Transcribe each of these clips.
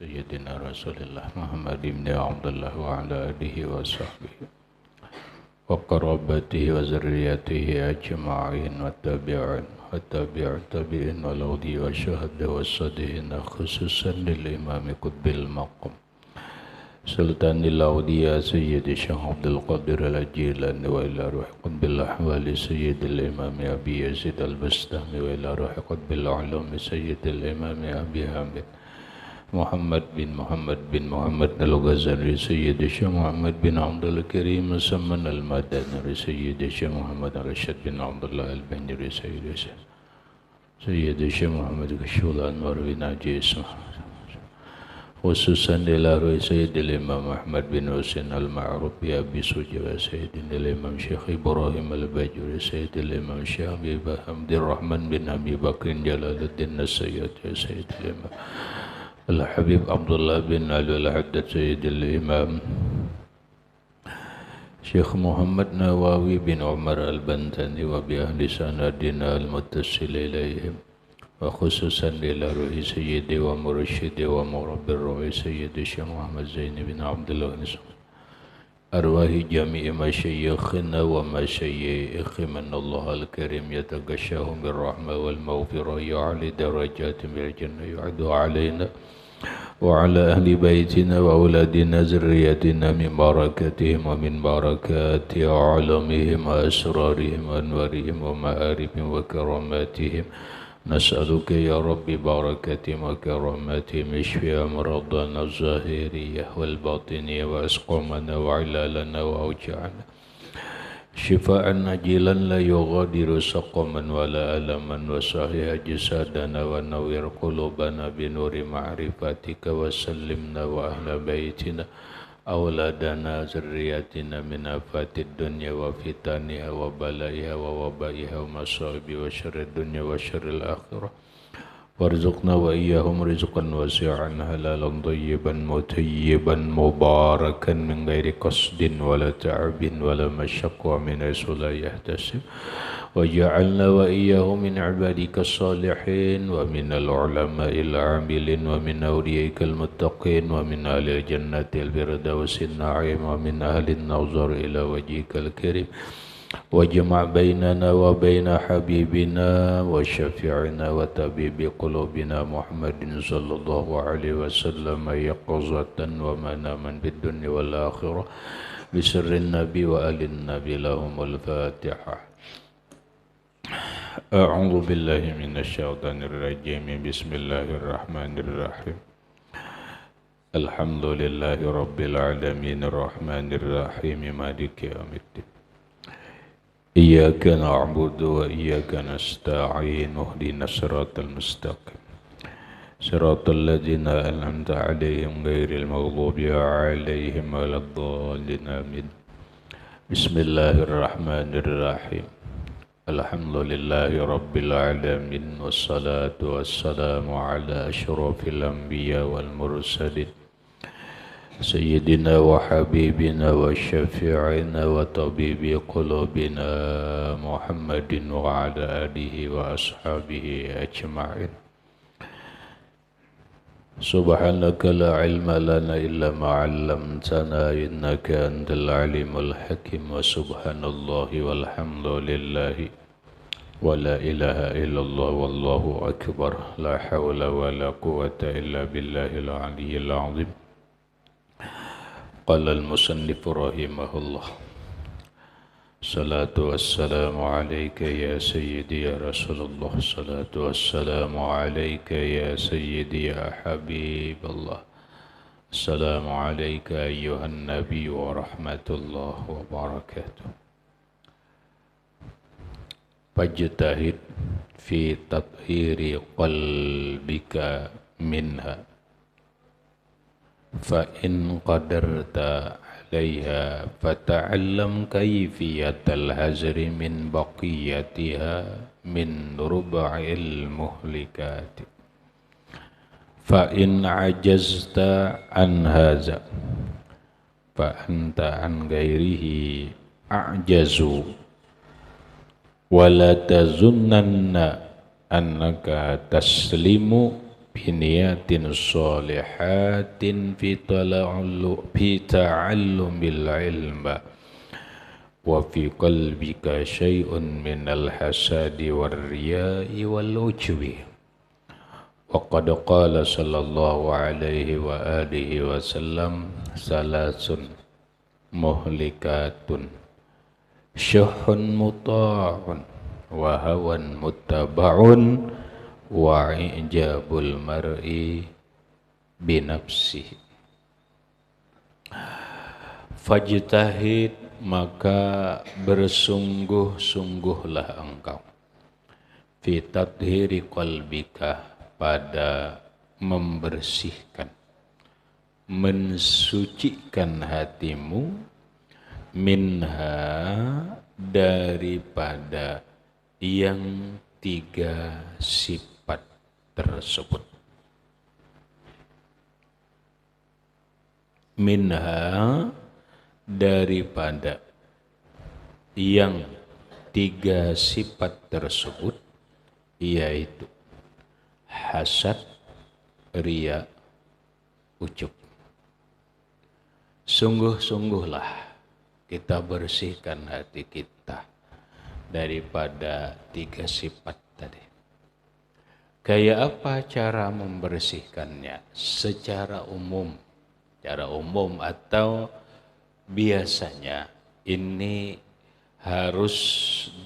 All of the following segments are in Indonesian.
سيدنا رسول الله محمد بن عبد الله وعلى آله وصحبه وقرابته وذريته أجمعين والتابعين والأولي والشهداء والصالحين خصوصا للإمام قطب المقام سلطان الأولياء سيد الشيخ عبد القادر الجيلاني وإلى روح قطب الأحوال سيد الإمام أبي يزيد البستامي وإلى روح قطب العلوم سيد الإمام أبي حامد محمد بن محمد الغزالي سيد الشيخ محمد بن عبد الكريم مسمى المدني سيد الشيخ محمد رشد بن عبد الله البنجري سيد الشيخ محمد كشول أنور بن عجيز خصوصا إلى روي سيد الإمام أحمد بن حسين المعروف بأبي سجى سيد الإمام شيخ إبراهيم الباجوري سيد الإمام شيخ عبد الرحمن بن أبي بكر جلال الدين السيد سيد الإمام الحبيب عبد الله بن علي الحدث سيد الإمام شيخ محمد نواوي بن عمر البنتاني وبأهل سندنا المتصل إليهم وخصوصا إلى روح سيدي ومرشدي ومربي الروح سيدي الشيخ محمد زين بن عبد الله أرواح جميع مشايخنا ومشايخ من الله الكريم يتغشاهم بالرحمة والمغفرة يعلي درجاتهم بالجنة يعد علينا وعلى أهل بيتنا وأولادنا ذريتنا من بركاتهم ومن بركات علمهم وأسرارهم وأنوارهم ومعارفهم وكراماتهم نسألك يا رب بركاتهم وكراماتهم اشفي أمراضنا الظاهرية والباطنية وأسقامنا وعلالنا وأوجاعنا شفاء عاجلا لا يغادر سقما ولا ألما وصحح جسادنا ونور قلوبنا بنور معرفتك وسلمنا وأهل بيتنا أولادنا ذرياتنا من آفات الدنيا وفتنها وبلائها ووبائها ومصائب وشر الدنيا وشر الآخرة وارزقنا وإياهم رزقا واسعا حلالا طيبا مطيبا مباركا من غير قصد ولا تعب ولا مشقة من حيث لا يحتسب وجعلنا وإياهم من عبادك الصالحين ومن العلماء العاملين ومن أوليائك المتقين ومن أهل الجنة الفردوس النعيم ومن أهل النظر إلى وجهك الكريم واجمع بيننا وبين حبيبنا وشفيعنا وطبيب قلوبنا محمد صلى الله عليه وسلم يقظة ومناما بالدنيا والآخرة بسر النبي وآل النبي لهم الفاتحة. أعوذ بالله من الشيطان الرجيم بسم الله الرحمن الرحيم الحمد لله رب العالمين الرحمن الرحيم مالك يوم الدين إياك نعبد وإياك نستعين اهدنا الصراط المستقيم صراط الذين أنعمت عليهم غير المغضوب عليهم ولا الضالين آمين. بسم الله الرحمن الرحيم الحمد لله رب العالمين والصلاة والسلام على أشرف الأنبياء والمرسلين سيدنا وحبيبنا وشفيعنا وطبيب قلوبنا محمد وعلى آله وأصحابه أجمعين. سبحانك لا علم لنا إلا ما علمتنا إنك أنت العليم الحكيم وسبحان الله والحمد لله ولا إله إلا الله والله أكبر لا حول ولا قوة إلا بالله العلي العظيم. قال المصنف رحمه الله الصلاة والسلام عليك يا سيدي يا رسول الله الصلاة والسلام عليك يا سيدي يا حبيب الله السلام عليك أيها النبي ورحمة الله وبركاته. فاجتهد في تطهير قلبك منها فإن قدرت عليها فتعلم كيفية الحذر من بقيتها من ربع المهلكات فإن عجزت عن هذا فأنت عن غيره أعجز ولا تظنن أنك تسلم biniyatin sholihatin fi ta'allumil ilma wa fi qalbika syai'un minal hasadi war riya'i wal ujbi. Wa qad qala sallallahu alaihi wa alihi wasallam salasun muhlikatun syuhun muta'un wa hawan muttaba'un wa ijabul mar'i binafsihi. Fajtahid, maka bersungguh-sungguhlah engkau fi tathhiri qalbika, pada membersihkan, mensucikan hatimu, minha, daripada yang tiga sifat tersebut. Minha, daripada yang tiga sifat tersebut, yaitu hasad, riya, ujub. Sungguh-sungguhlah kita bersihkan hati kita daripada tiga sifat tadi. Kayak apa cara membersihkannya? Secara umum atau biasanya ini harus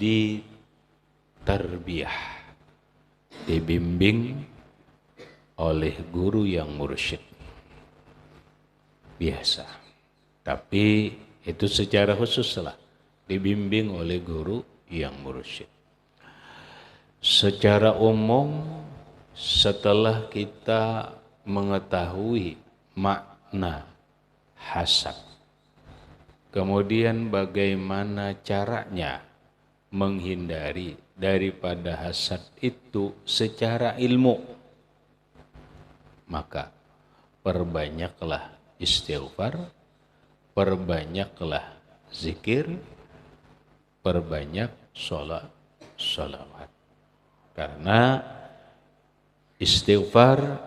ditarbiyah, dibimbing oleh guru yang mursyid biasa. Tapi itu secara khusus lah, dibimbing oleh guru yang mursyid. Secara umum, setelah kita mengetahui makna hasad, kemudian bagaimana caranya menghindari daripada hasad itu secara ilmu, maka perbanyaklah istighfar, perbanyaklah zikir, perbanyak sholawat. Karena istighfar,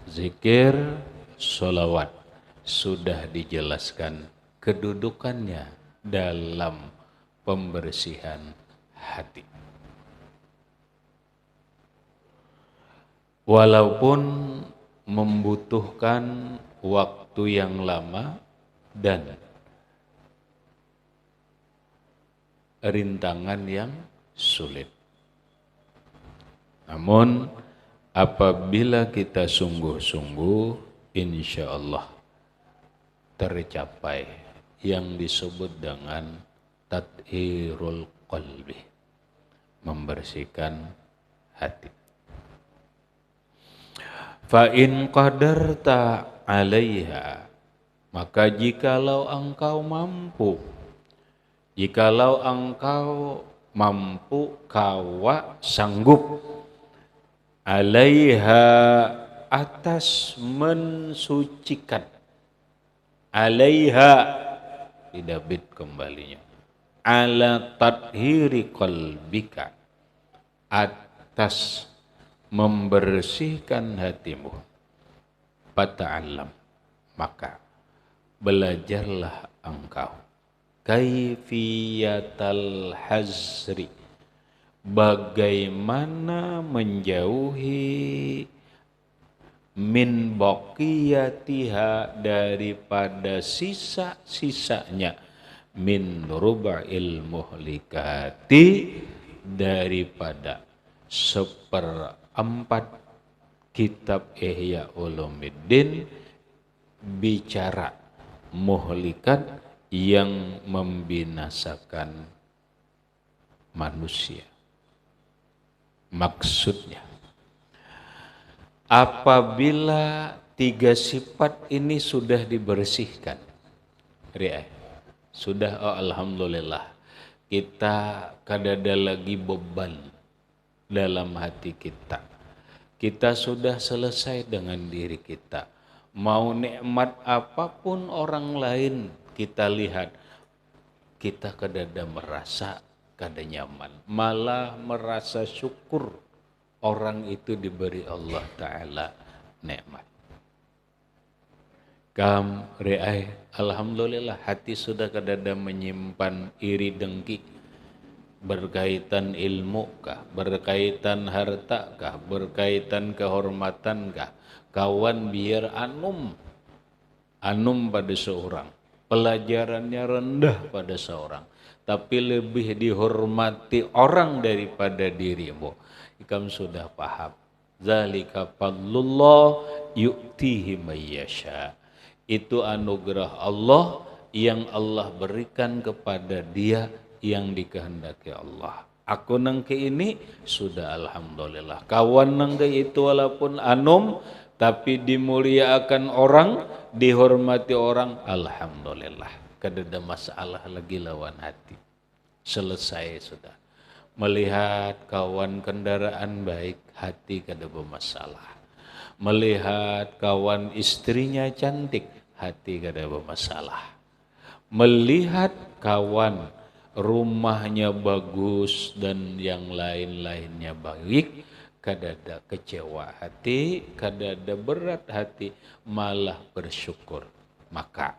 zikir, sholawat sudah dijelaskan kedudukannya dalam pembersihan hati. Walaupun membutuhkan waktu yang lama dan rintangan yang sulit. Namun apabila kita sungguh-sungguh, insya Allah tercapai yang disebut dengan tathhirul qalbi, membersihkan hati. Fa in qadarta 'alaiha, maka jikalau engkau mampu kawa sanggup 'alaiha, atas mensucikan, 'alaiha tidak bid kembalinya, ala tathhiri qalbika, atas membersihkan hatimu, fata'allam, maka belajarlah engkau kaifiyatal hazri, bagaimana menjauhi min baqiyatiha, daripada sisa-sisanya, min ruba'il muhlikati, daripada seperempat kitab Ihya Ulumuddin bicara muhlikat, yang membinasakan manusia. Maksudnya, apabila tiga sifat ini sudah dibersihkan, sudah, oh alhamdulillah, kita kadada lagi beban dalam hati kita. Kita sudah selesai dengan diri kita. Mau nikmat apapun orang lain kita lihat, kita kadada merasa kada nyaman, malah merasa syukur orang itu diberi Allah Ta'ala nikmat. Kam reai, alhamdulillah hati sudah kadada menyimpan iri dengki berkaitan ilmu kah, berkaitan harta kah, berkaitan kehormatan kah, kawan biar anum pada seorang, pelajarannya rendah pada seorang, tapi lebih dihormati orang daripada dirimu. Ikam sudah paham. Zalika fadlullah yu'tihi mayyasha. Itu anugerah Allah yang Allah berikan kepada dia yang dikehendaki Allah. Aku nangke ini sudah alhamdulillah. Kawan nangke itu walaupun anum tapi dimuliakan orang, dihormati orang, alhamdulillah. Kadada masalah lagi lawan hati. Selesai sudah. Melihat kawan kendaraan baik, hati kada bermasalah. Melihat kawan istrinya cantik, hati kada bermasalah. Melihat kawan rumahnya bagus dan yang lain-lainnya baik, kadada kecewa hati, kadada berat hati, malah bersyukur. Maka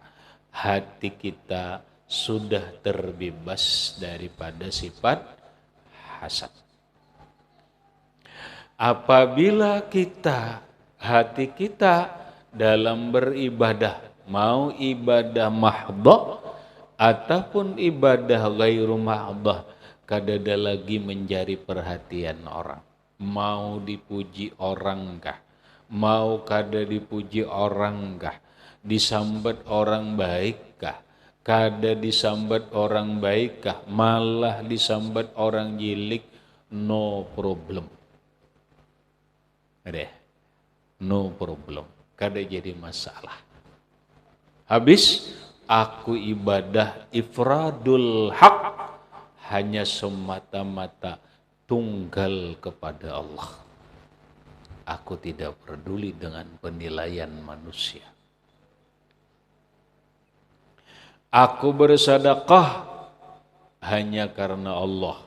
hati kita sudah terbebas daripada sifat hasad. Apabila hati kita dalam beribadah, mau ibadah mahdhah ataupun ibadah ghairu mahdhah, kadada lagi mencari perhatian orang. Mau dipuji orang kah? Mau kada dipuji orang kah? Disambat orang baik kah? Kada disambat orang baik kah? Malah disambat orang jilik, no problem. Ada? No problem. Kada jadi masalah. Habis aku ibadah ifradul haq, hanya semata-mata tunggal kepada Allah. Aku tidak peduli dengan penilaian manusia. Aku bersedekah hanya karena Allah,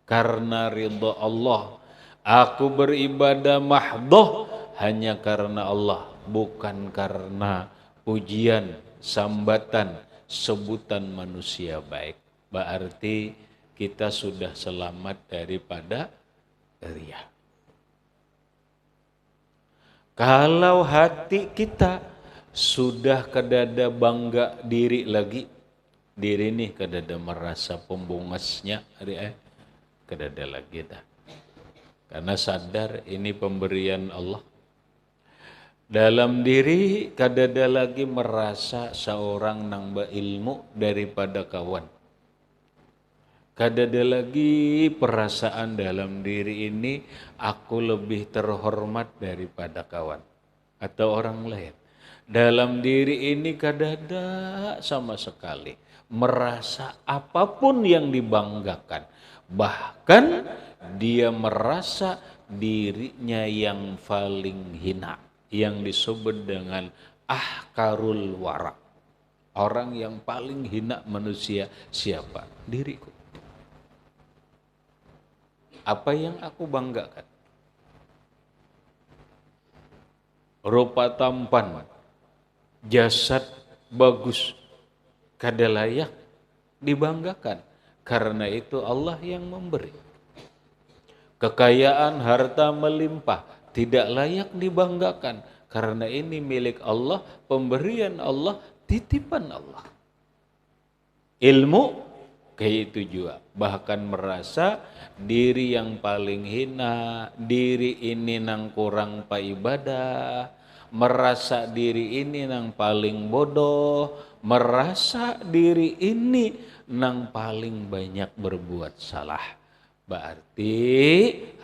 karena ridha Allah. Aku beribadah mahdhah hanya karena Allah, bukan karena pujian, sambatan, sebutan manusia baik. Berarti kita sudah selamat daripada riya. Kalau hati kita sudah kadada bangga diri lagi, diri nih kadada merasa pembungasnya, kadada lagi dah. Karena sadar ini pemberian Allah. Dalam diri kadada lagi merasa seorang nambah ilmu daripada kawan. Kadada lagi perasaan dalam diri ini aku lebih terhormat daripada kawan atau orang lain. Dalam diri ini kadada sama sekali merasa apapun yang dibanggakan. Bahkan dia merasa dirinya yang paling hina, yang disebut dengan ahkarul wara. Orang yang paling hina manusia siapa? Diriku. Apa yang aku banggakan? Rupa tampan, jasad bagus, kada layak dibanggakan. Karena itu Allah yang memberi. Kekayaan harta melimpah tidak layak dibanggakan. Karena ini milik Allah, pemberian Allah, titipan Allah. Ilmu kayak itu juga. Bahkan merasa diri yang paling hina, diri ini nang kurang ibadah, merasa diri ini nang paling bodoh, merasa diri ini nang paling banyak berbuat salah. Berarti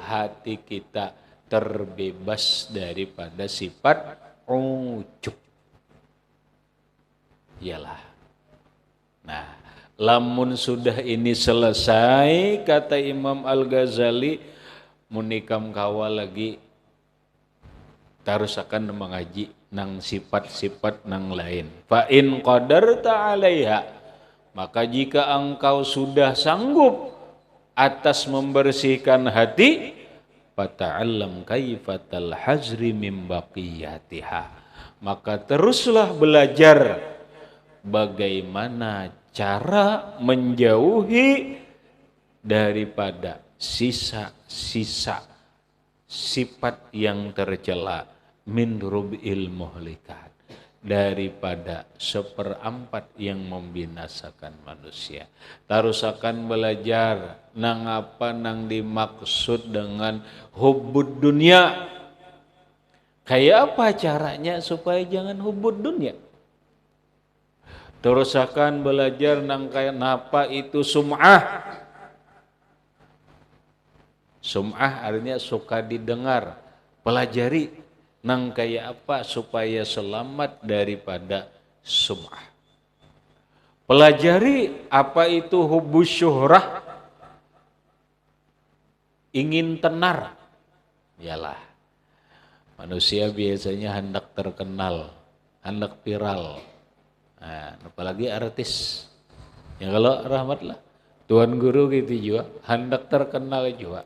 hati kita terbebas daripada sifat ujub. Iyalah. Nah, lamun sudah ini selesai, kata Imam Al-Ghazali, munikam kawa lagi terus akan mengaji nang sifat-sifat nang lain. Fa in qadarta 'alaiha, maka jika engkau sudah sanggup atas membersihkan hati, fata'allam kaifatal hazri min baqiyatiha. Maka teruslah belajar bagaimana cara menjauhi daripada sisa-sisa sifat yang tercela, min rubil muhlikat, daripada seperempat yang membinasakan manusia. Terus akan belajar nang apa nang dimaksud dengan hubbud dunia. Kayak apa caranya supaya jangan hubbud dunia? Terus akan belajar nang kayak napa itu sum'ah. Sum'ah artinya suka didengar. Pelajari nang kayak apa supaya selamat daripada sum'ah. Pelajari apa itu hubbus syuhrah. Ingin tenar. Yalah. Manusia biasanya hendak terkenal, hendak viral. Nah, apalagi artis. Ya kalau rahmatlah. Tuan guru gitu juga, hendak terkenal juga.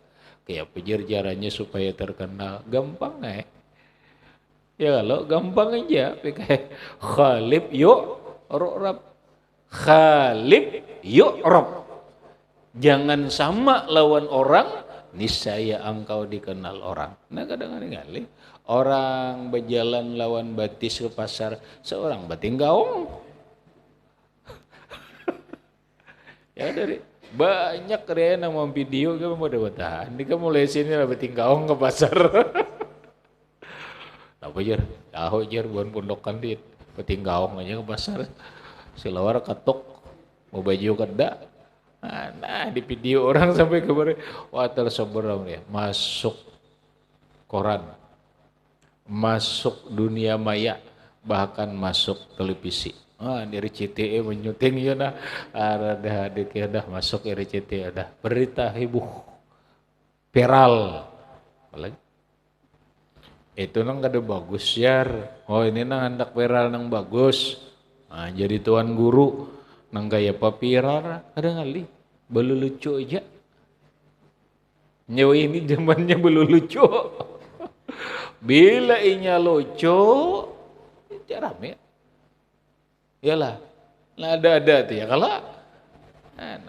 Kayak pejar caranya supaya terkenal, gampang ya kalau gampang aja, kayak khalib yuk rob, khalib yuk rob. Jangan sama lawan orang, niscaya engkau dikenal orang. Nah kadang-kadang orang berjalan lawan batis ke pasar, seorang bating gaung. Ya dari banyak keren yang mau video kamu mau dapat tahan. Ini kamu mulai sini lah bating gaung ke pasar. Apa jar? Tahu jar buan pondokan dit bating gaung aja ke pasar. Silawar katok mau baju kada. Nah di video orang sampai kemarin wah terseberang ya masuk koran, masuk dunia maya, bahkan masuk televisi. Di RCTI menyuting ya nah, ada dah masuk RCTI ada berita heboh, viral, apalagi itu nang kada bagus yar. Oh ini nang hendak viral nang bagus. Nah, jadi tuan guru nang kayak viral kadang kali belum lucu aja. Nyawa ini zamannya belum lucu. Bila inya lucu, jarang ya. Yalah, nah ada tuh ya kalau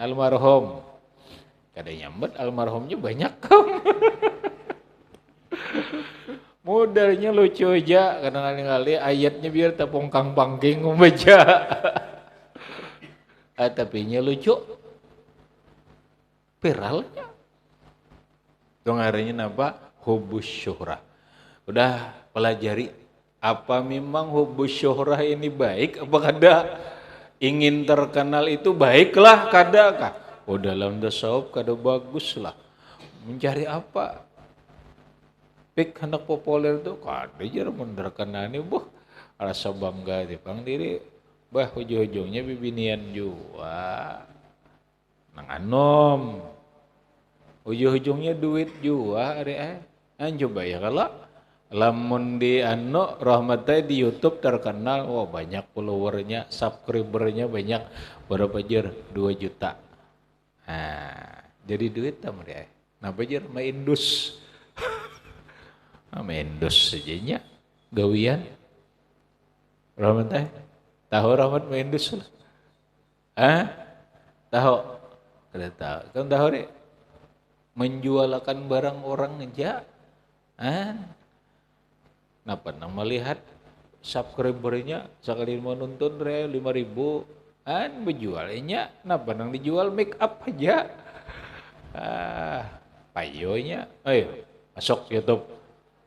almarhum, kada nyambet almarhumnya banyak kam. Modalnya lucu aja, kadang-kadang ayatnya biar tapongkang pangking membaca. Tapi nya lucu, viralnya. Itu ngarinya apa? Hubbus syuhrah. Udah pelajari. Apa memang hubbus syuhrah ini baik? Apa kada? Ingin terkenal itu baiklah kada kah? Oh dalam tasawuf kada bagus lah. Mencari apa? Pik hendak populer tuh kada jar mun terkenal ini rasa bangga di pang diri. Ujung-ujungnya bibinian jua. Nang anom. Ujung-ujungnya duit jua coba ya kalau lamun di rahmatnya di YouTube terkenal, wah banyak followernya, subscribernya banyak, berapa jar? 2 juta. Nah, jadi duit tam dia. Napa jar? Main dus. Main dus sejanya gawian. Rahmatnya tahu rahmat main dus lah. Tahu? Kada tahu. Kan tahu deh. Menjualkan barang orang aja. Napa nang melihat subscribernya sekali mau nonton 5.000 berjualnya napa nang dijual make up aja payonya ayo masuk YouTube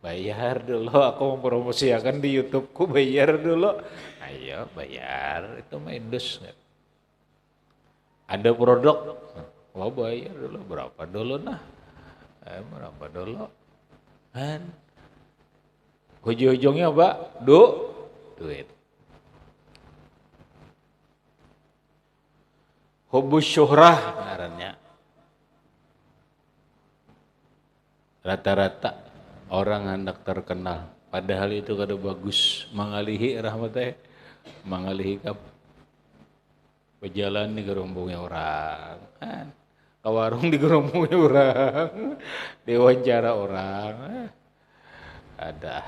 bayar dulu aku mempromosikan di YouTubeku bayar dulu ayo bayar itu main dus ada produk bayar dulu berapa dulu berapa dulu ujung-ujungnya apa? Duit. Hubbus syuhrah ngarannya. Rata-rata orang hendak terkenal. Padahal itu kada bagus. Mangalihi rahmatnya. Mangalihi kap. Berjalan di gerombongnya orang. ke warung digerombongi orang, diwawancara orang. Ada.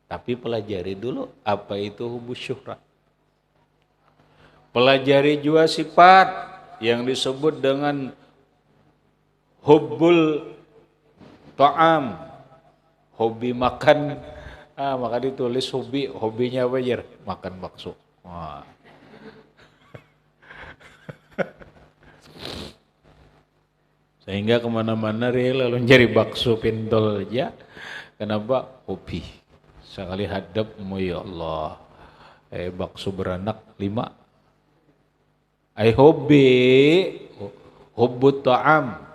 Tapi pelajari dulu apa itu hubus syuhrat. Pelajari juga sifat yang disebut dengan hubbul ta'am, hobi makan. Maka ditulis hobinya apa ya? Makan bakso. Wah. Sehingga kemana-mana dia lalu cari bakso pentol aja. Kenapa? Hobi. Sekali hadap, ya Allah. Bakso beranak 5. Hobi, hubbut ta'am.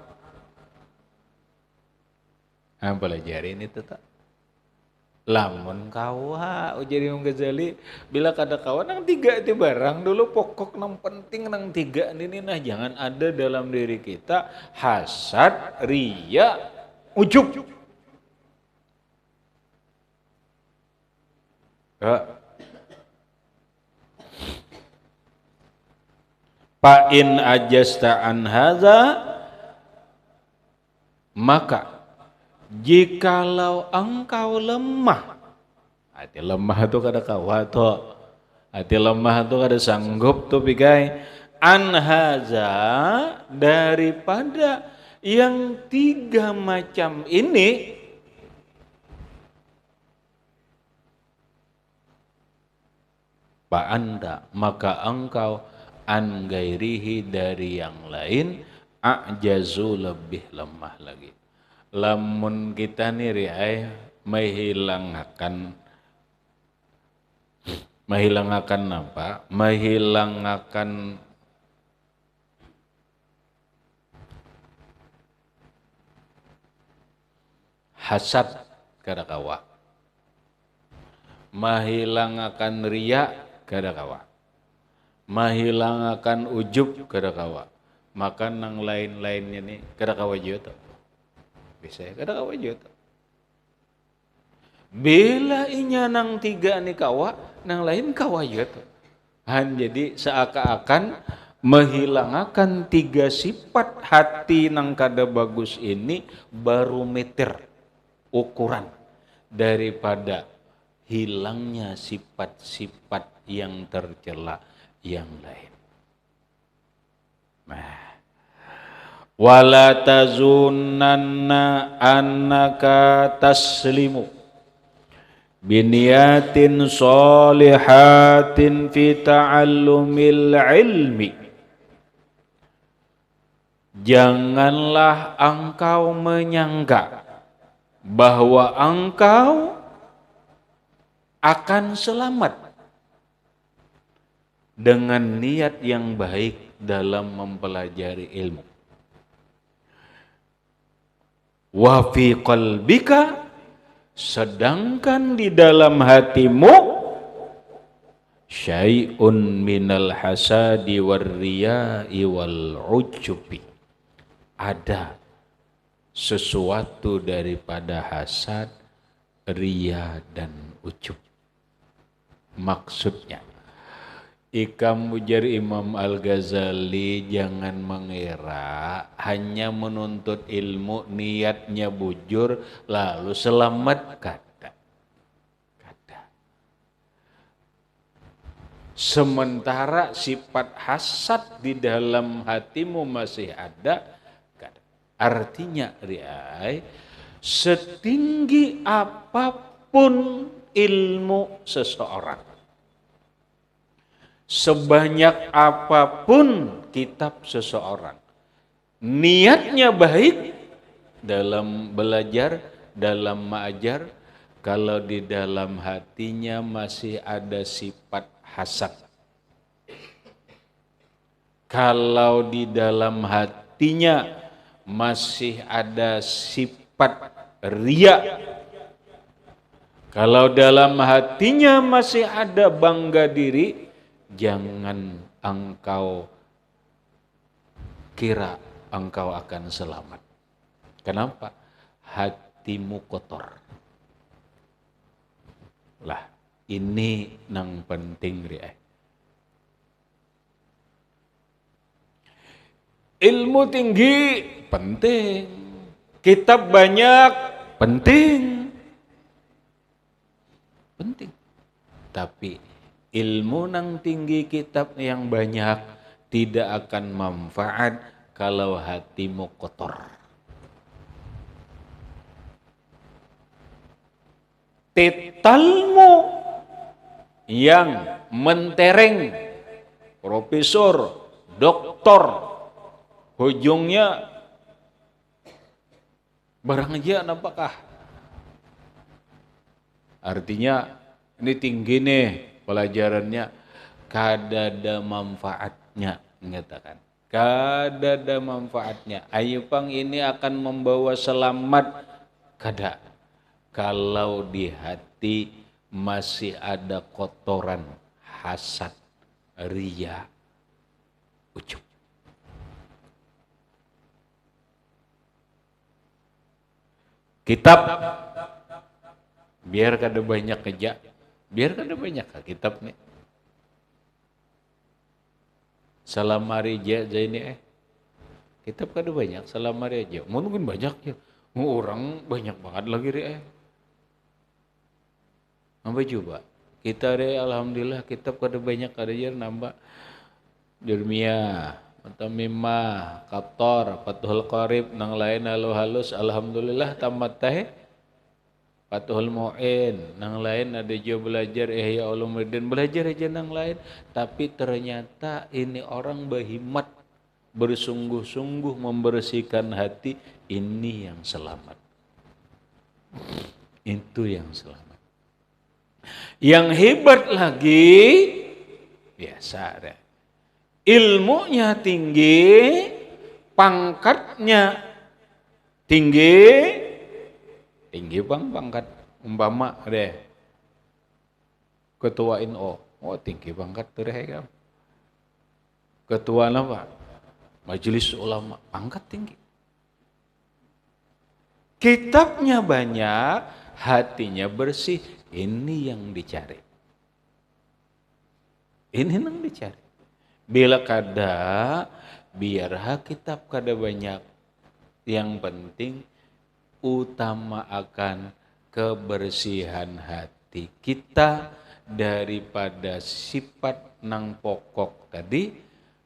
Pelajari ini tetap. Lamun kawa ujar Imam Ghazali bila kada kawa nang 3 itu barang dulu pokok nang penting nang 3 ini nah jangan ada dalam diri kita hasad, riya, ujub. Fa in ajasta an hadza, maka jikalau engkau lemah, hati lemah itu kada kawa to, hati lemah itu kada sanggup tuh pikai an haza daripada yang 3 macam ini, fa anda maka engkau an gairihi dari yang lain ajazu lebih lemah lagi. Lamun kita nih riay menghilangkan apa? Menghilangkan hasad kada kawa. Menghilangkan riya kada kawa. Menghilangkan ujub kada kawa. Maka nang lain-lainnya nih kada kawa juga. Bisa kada kawa juga. Bila inya nang 3 ni kawa, nang lain kawa juga. Jadi seakan-akan menghilangkan 3 sifat hati nang kada bagus ini barometer ukuran daripada hilangnya sifat-sifat yang tercela yang lain. Wala tazunanna annaka taslimu biniyatin solihatin fi ta'allumil ilmi. Janganlah engkau menyangka bahwa engkau akan selamat dengan niat yang baik dalam mempelajari ilmu. Wa fi qalbika, sedangkan di dalam hatimu syai'un minal hasadi warriya'i wal ujubi, ada sesuatu daripada hasad, riya dan ujub. Maksudnya ikam ujar Imam Al-Ghazali jangan mengira hanya menuntut ilmu niatnya bujur lalu selamat, kada. Sementara sifat hasad di dalam hatimu masih ada, kada. Artinya riay, setinggi apapun ilmu seseorang, sebanyak apapun kitab seseorang, niatnya baik dalam belajar, dalam mengajar, kalau di dalam hatinya masih ada sifat hasad, kalau di dalam hatinya masih ada sifat riya, kalau dalam hatinya masih ada bangga diri, jangan engkau kira engkau akan selamat. Kenapa? Hatimu kotor. Lah, ini nang penting riay. Ilmu tinggi penting, kitab banyak penting. Tapi ilmu nang tinggi, kitab yang banyak tidak akan manfaat kalau hatimu kotor. Titalmu yang mentereng, profesor, doktor, ujungnya barang aja apakah? Artinya ini tinggi nih pelajarannya, kadada manfaatnya, mengatakan kadada manfaatnya. Ayo pang ini akan membawa selamat kada, kalau di hati masih ada kotoran hasad, ria, ujub. Kitab biar kada banyak kerja, biar kada banyak kitab nih. Salamari aja ini kitab kada banyak, salamari aja. Mungkin banyak ya, orang banyak banget lagi Nambah coba. Kita alhamdulillah kitab kada banyak, kada jar nambah. Jurmiyah, Mutamimah, Qatar, Fathul Qarib, nang lain halus alhamdulillah tamat teh. Fathul Mu'in, nang lain ada juga belajar Ihya Ulumuddin, belajar aja nang lain, tapi ternyata ini orang berhimmat, bersungguh-sungguh membersihkan hati, ini yang selamat. Itu yang selamat. Yang hebat lagi, biasa deh. Ilmunya tinggi, pangkatnya tinggi bang pangkat. Umpama deh, ketua NO, tinggi pangkat tuh deh kan. Ketua apa? Majelis Ulama, pangkat tinggi. Kitabnya banyak, hatinya bersih, ini yang dicari. Ini yang dicari. Bila kada, biar kitab kada banyak. Yang penting utama akan kebersihan hati kita daripada sifat nang pokok tadi,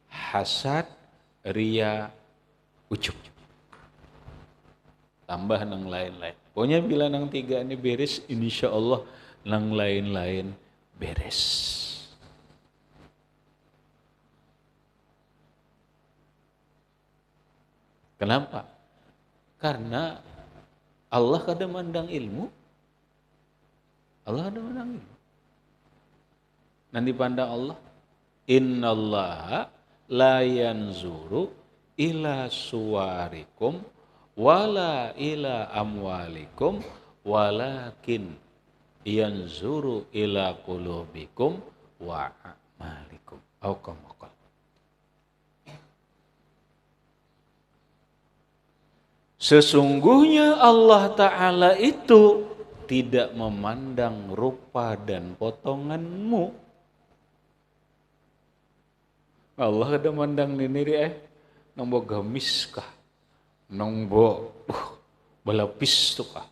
hasad, ria, ujub. Tambah nang lain-lain. Pokoknya bila nang tiga ini beres, insya Allah nang lain-lain beres. Kenapa? Karena Allah kada mandang ilmu. Allah kada mandang ilmu. Nanti pandang Allah, innallaha la yanzuru ila suwarikum wala ila amwalikum walakin yanzuru ila qulubikum wa a'malikum. Auqamaqal. Sesungguhnya Allah Ta'ala itu tidak memandang rupa dan potonganmu. Allah ada mandang ini nombo gamis kah, nombo balapis tu kah.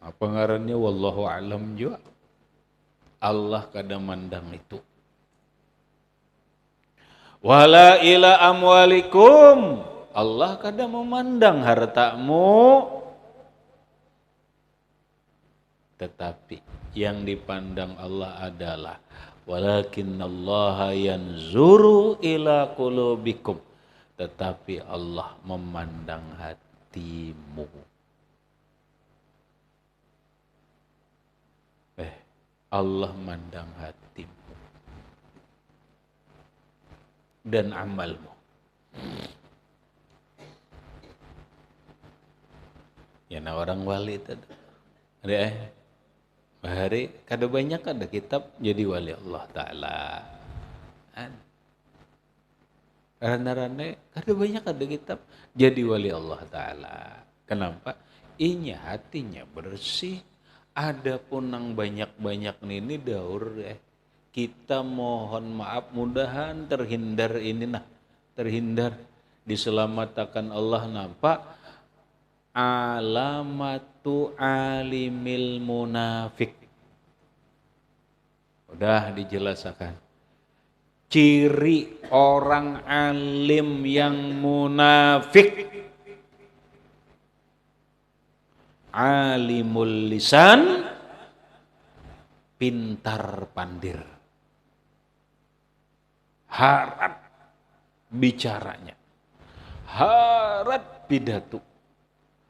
Apa ngarannya wallahu alam juga. Allah kada mandang itu. Wala ila amwalikum, Allah kada memandang hartamu, tetapi yang dipandang Allah adalah walakinnallaha yanzuru ila qulubikum, tetapi Allah memandang hatimu. Allah memandang hatimu dan amalmu. Ya nah orang wali itu ada bahari kada banyak ada kitab jadi wali Allah Ta'ala. Karena kada banyak ada kitab jadi wali Allah Ta'ala. Kenapa? Inya hatinya bersih. Ada pun yang banyak-banyak ini daur kita mohon maaf mudahan terhindar ini nah terhindar, diselamatkan Allah. Nampak alamatu alimil munafik. Udah dijelaskan. Ciri orang alim yang munafik. Alimul lisan, pintar pandir. Harat bicaranya. Harat pidato.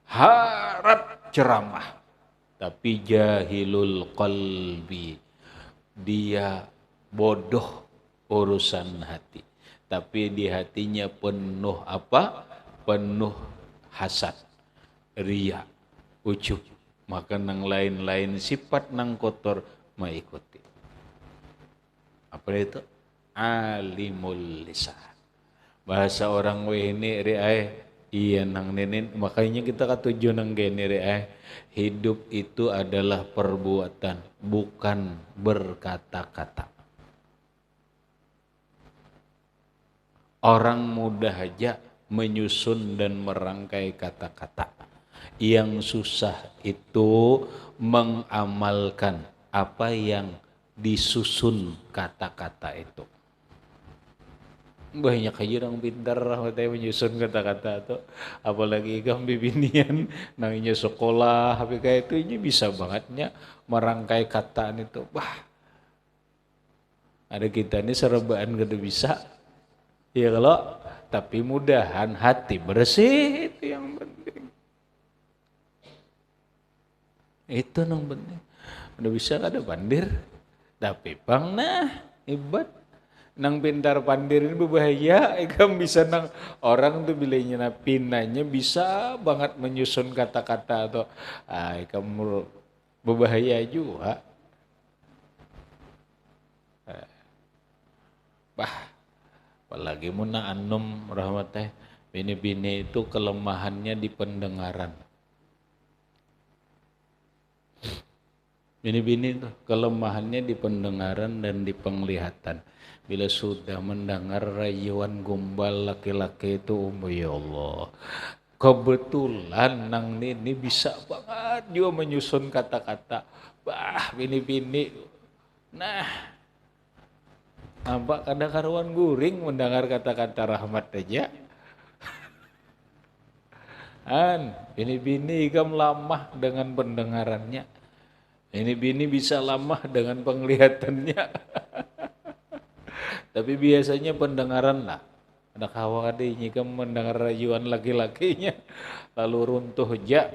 Harat ceramah. Tapi jahilul qalbi. Dia bodoh urusan hati. Tapi di hatinya penuh apa? Penuh hasad, riya, ujub. Maka nang lain-lain sifat nang kotor mengikuti. Apa itu? Alimul lisan. Bahasa orang ini riay. Iya nang nenek, makanya kita katuju nang gini riay. Hidup itu adalah perbuatan, bukan berkata-kata. Orang mudah aja menyusun dan merangkai kata-kata. Yang susah itu mengamalkan apa yang disusun kata-kata itu. Banyak aja orang pintar katanya menyusun kata-kata tuh, apalagi kan bibinian nangnya sekolah tapi kayak itu ini bisa bangetnya merangkai kataan itu. Wah, ada kita ini serebaan gak bisa ya kalau, tapi mudahan hati bersih itu yang penting. Itu yang penting. Udah bisa ada pandir tapi bang nah hebat. Nang pintar pandir ini berbahaya, ikam bisa nang orang tuh bilangnya pinanya bisa banget menyusun kata-kata atau ikam berbahaya juga. Bah, apalagi muna anum rahmatnya, bini-bini itu kelemahannya di pendengaran. Bini-bini itu kelemahannya di pendengaran dan di penglihatan. Bila sudah mendengar rayuan gombal laki-laki itu, ya Allah, kebetulan nang ini bisa banget juga menyusun kata-kata. Bah, bini-bini. Nah, nampak kada karuan guring mendengar kata-kata rahmat aja. Bini-bini ikam lamah dengan pendengarannya. Bini bisa lamah dengan penglihatannya. Tapi biasanya pendengaran lah. Ada kawan ini kan mendengar rayuan laki-lakinya lalu runtuh aja.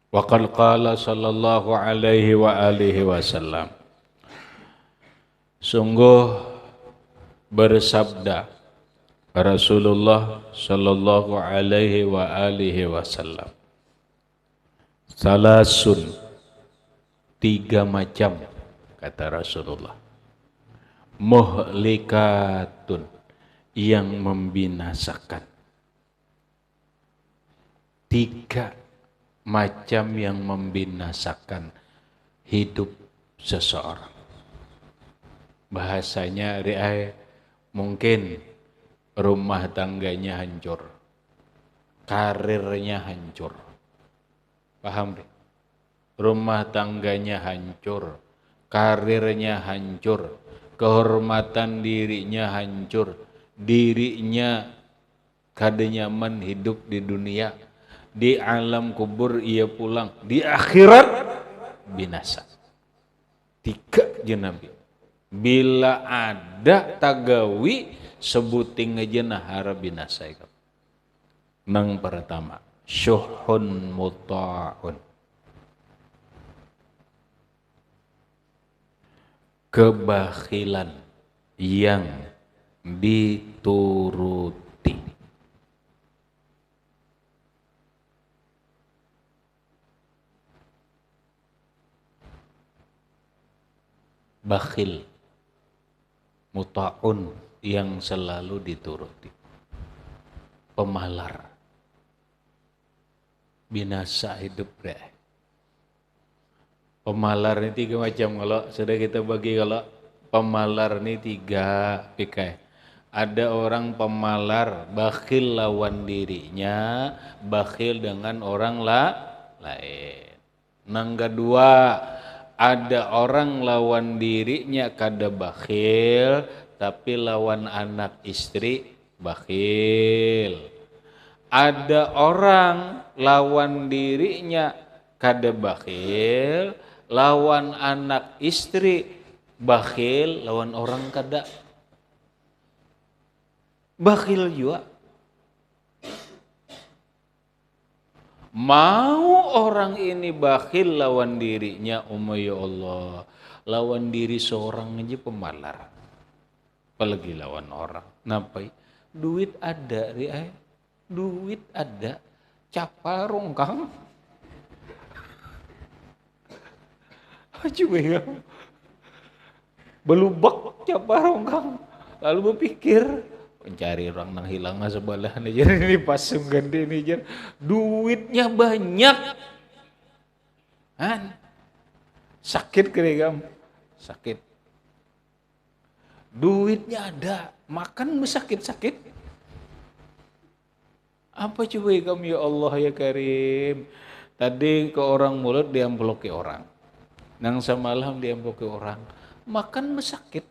Wa qala sallallahu alaihi wa alihi wasallam. Sungguh bersabda Rasulullah sallallahu alaihi wa alihi wasallam. Salasun, 3 macam kata Rasulullah. Muhlikatun, yang membinasakan. 3 macam yang membinasakan hidup seseorang. Bahasanya mungkin rumah tangganya hancur, karirnya hancur. Paham deh? Rumah tangganya hancur, karirnya hancur, kehormatan dirinya hancur, dirinya kada nyaman hidup di dunia, di alam kubur ia pulang, di akhirat binasa. 3 jenabi. Bila ada tagawi sebuting aja nahara binasa itu. Nang pertama, syuhun muta'un, kebakhilan yang dituruti. Bakhil, muta'un, yang selalu dituruti. Pemalar, binasa hidup deh. Pemalar ini 3 macam. Kalau sudah kita bagi, kalau pemalar ini 3 pikai. Ada orang pemalar bakhil lawan dirinya, bakhil dengan orang lain. Yang kedua, ada orang lawan dirinya kada bakhil, tapi lawan anak istri bakhil. Ada orang lawan dirinya kada bakhil, lawan anak istri bakhil, lawan orang kada bakhil juga. Mau orang ini bakhil lawan dirinya, ya Allah, lawan diri seorang aja pemalar, apalagi lawan orang. Napai? Duit ada, duit ada, capal rongkang. Coba ya, belubak capal rongkang. Lalu berpikir, mencari orang nang hilang sebelah nih, jadi ini pasung ganti nih, jadi duitnya banyak, kan? Sakit keregam, sakit. Duitnya ada, makan sakit-sakit. Apa coba kamu, ya Allah ya Karim? Tadi ke orang mulut diamploki orang, nang semalam diamploki orang, makan sakit.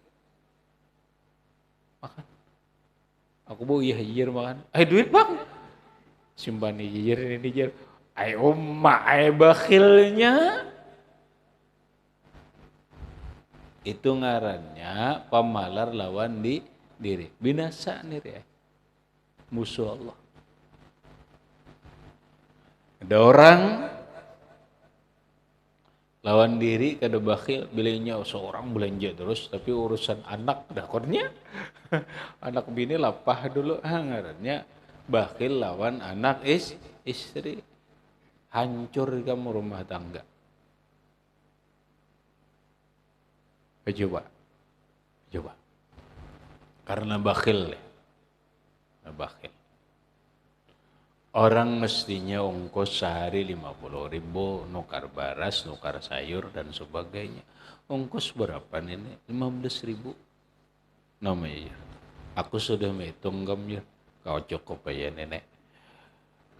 Makan. Aku mau iya hijir makan. Duit bang. Simpan hijir ini hijir. Umma bakhilnya. Itu ngarannya pemalar lawan diri. Binasa nih ya. Musuh Allah. Ada orang lawan diri kada bakhil, bilangnya seorang belanja terus, tapi urusan anak dakornya anak bini lapah dulu, ngarannya bakhil lawan anak istri, hancur kamu rumah tangga. Coba karena bakhil. Orang mestinya ongkos sehari 50.000, nukar baras, nukar sayur dan sebagainya. Ongkos berapa nenek? 15.000. Namanya. Aku sudah menghitung gamnya. Kau cukup aja nenek.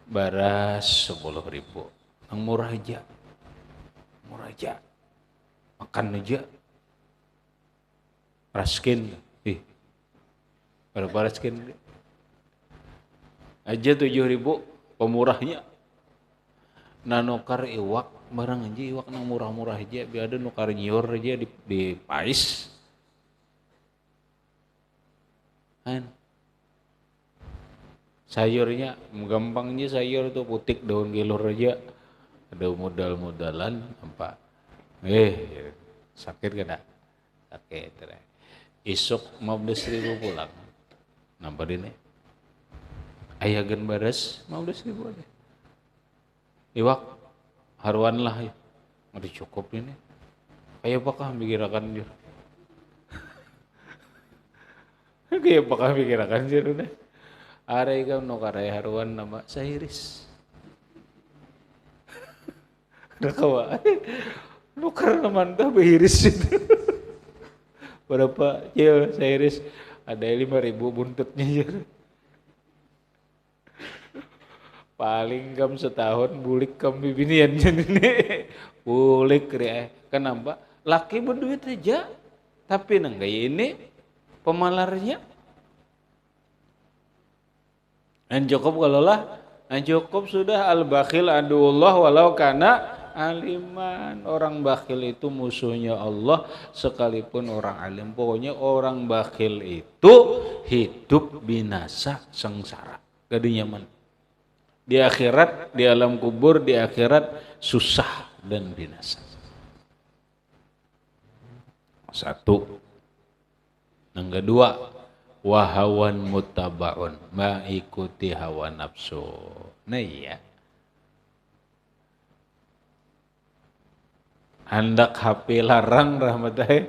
Baras 10.000. Yang murah aja. Makan aja. Raskin. Berapa raskin? Aja 7.000 pemurahnya. Nanokar iwak barang aja, iwak nang murah-murah aja, biar ada nukar nyiur aja di pais. Kan? Sayurnya gampangnya, sayur tuh putik daun kelor aja. Ada modal-modalan apa? Sakit kan? Sakit. Isuk 15.000 pulang. Nampak ini? Ayagan baras 15.000 aja. Iwak haruan lah ya. Ada cukup ini. Kayak apakah mikirakan dia? Kayak apakah mikirakan dia udah? Ada ikam nokarai haruan nama Sairis. Ada kawa. Nukar namanya behiris itu. Berapa? Ya Sairis ada 5.000 buntutnya ya. Paling kam setahun bulik kam bibinian ini. Bulik ya. Kenapa? Laki berduit aja. Tapi nang kayak ini pemalarnya. An cukup kalau lah. An cukup sudah al-bakhil aduullah walau kana aliman. Orang bakhil itu musuhnya Allah sekalipun orang alim. Pokoknya orang bakhil itu hidup binasa sengsara. Gak nyaman. Di akhirat, di alam kubur, di akhirat susah dan binasa. Satu. Yang kedua, wahawan mutabaun, mengikuti hawa nafsu. Nah iya. Hendak HP larang rahmatai,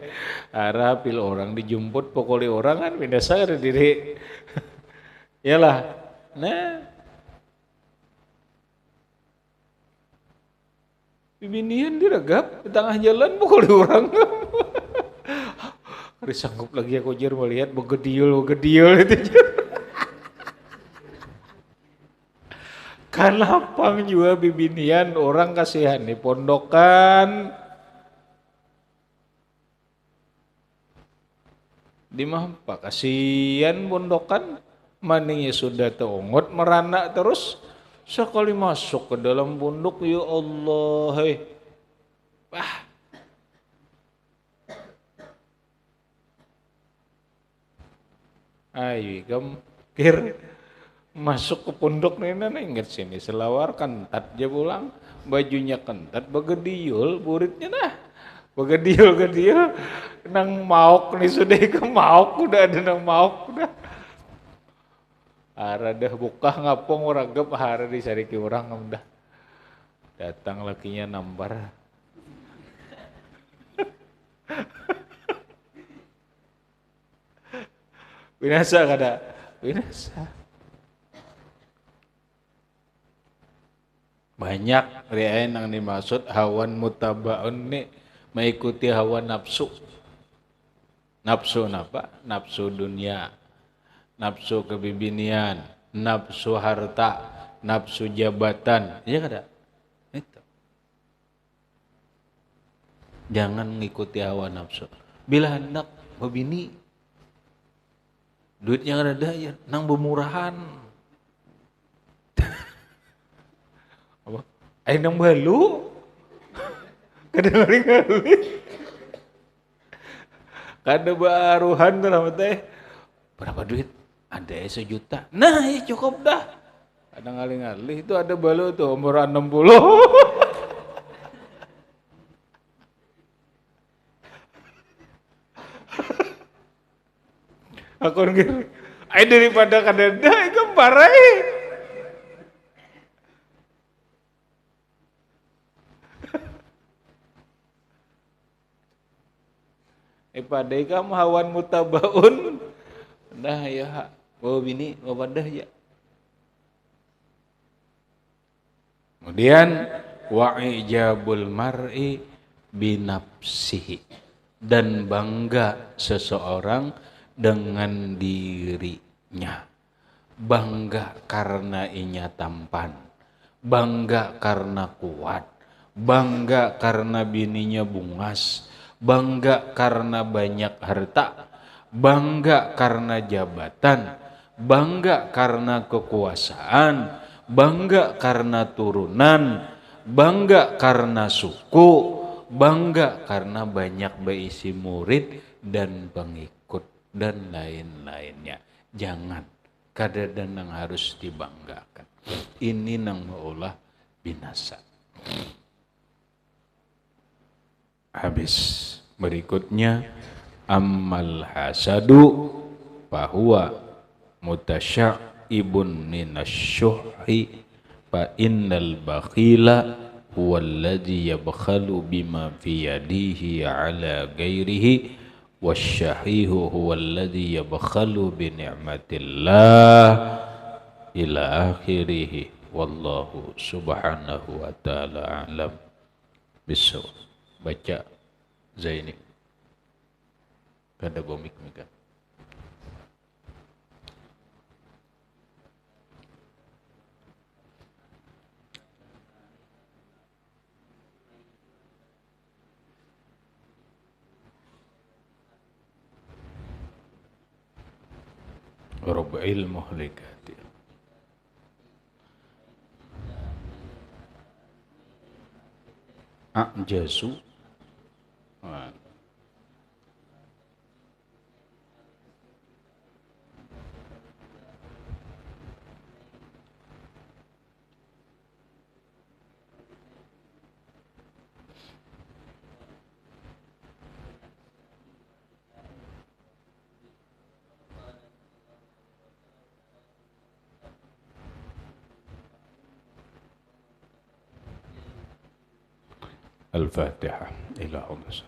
arah pil orang dijemput pokoli orang kan binasa ada diri. Yalah. Nah, Bibinian diregap di tengah jalan pukul orang. Hari sanggup lagi aku jer melihat begediul itu jer. Kan lapang juga bibinian orang kasihan di pondokan. Di mah kasihan pondokan. Maningnya sudah teongot merana terus. Sekali masuk ke dalam pondok, ya Allah, hei. Wah, ayo kir masuk ke pondok nena ingat sini selawar kentat aja pulang bajunya kentat bagediul buritnya nah bagediul nang mauk nih sudah ke mauk udah ada nang mauk udah hara dah buka ngapong ragep hara disariki orang udah datang lakinya nambar binasa kada binasa banyak riain yang dimaksud hawan mutabaun nih mengikuti hawa nafsu. Nafsu apa? Nafsu dunia, nafsu kebibinian, nafsu harta, nafsu jabatan. Iya kada? Itu. Jangan mengikuti hawa nafsu. Bila hendak bebini, duitnya ada ya, nang bermurahan. Apa? Ayo nang balu. Kadang-kadang kada baruhan tuh nama teh berapa duit ada 1 juta nah ya cukup dah kadang ngalih-ngalih itu ada balu tuh umur 60 aku ngiri ay daripada kada dah itu parai padai kamu hawan mutabaun dah ya bawa bini bawa dah ya kemudian wa'ijabul mar'i binafsihi dan bangga seseorang dengan dirinya bangga karena inya tampan bangga karena kuat bangga karena bininya bungas bangga karena banyak harta bangga karena jabatan bangga karena kekuasaan bangga karena turunan bangga karena suku bangga karena banyak berisi murid dan pengikut dan lain-lainnya jangan kadang yang harus dibanggakan ini nang maulah binasa. Habis berikutnya ammal hasadu fahuwa mutasya'ibun minasyuhi fa innal bakhila huwallazi yabkhalu bima fi yadihi ala ghairihi wasyahihu huwallazi yabkhalu bi ni'matillah ila akhirih wallahu subhanahu wa ta'ala a'lam bissawab. Baca Zaini kada bomik mika Rabbil muhlikati ajazu Al-Fatihah ila Allah.